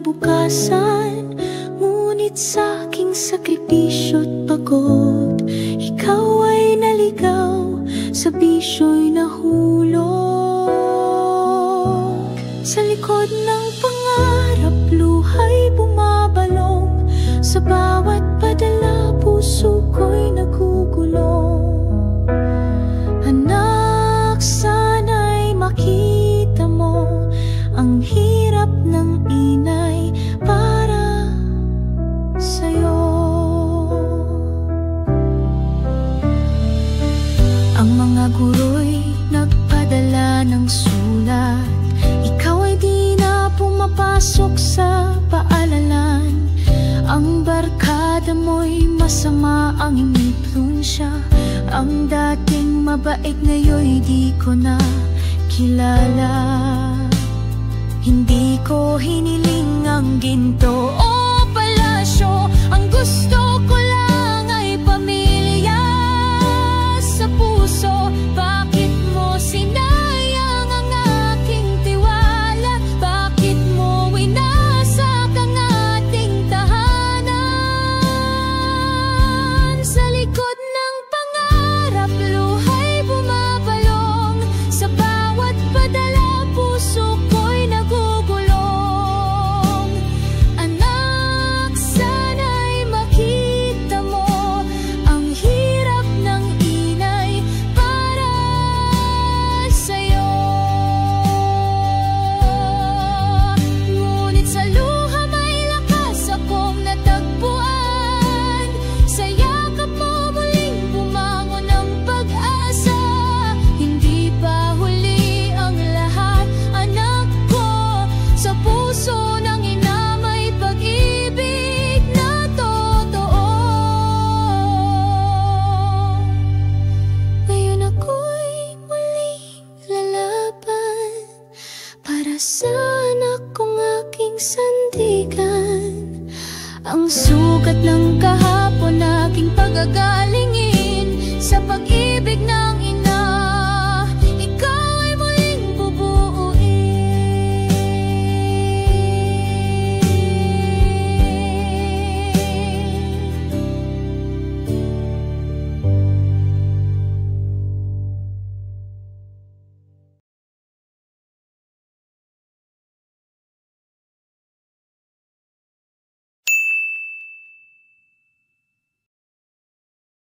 kinabukasan. Ngunit sa aking sakripisyo't pagod, ikaw ay naligaw, sa bisyo'y nahulog. Sa likod ng pangarap, luha'y bumabalong, sa bawat padala, puso ko'y nagugulong. Anak, sana'y makita mo ang hirap ng inay para sa'yo. Ang mga guro'y nagpadala ng sulat, ikaw ay di na pumapasok sa paaralan. Ang barkada mo'y masama ang implunsya, ang dating mabait ngayon'y di ko na kilala. Hindi ko hiniling ang ginto o palasyo, ang gusto ko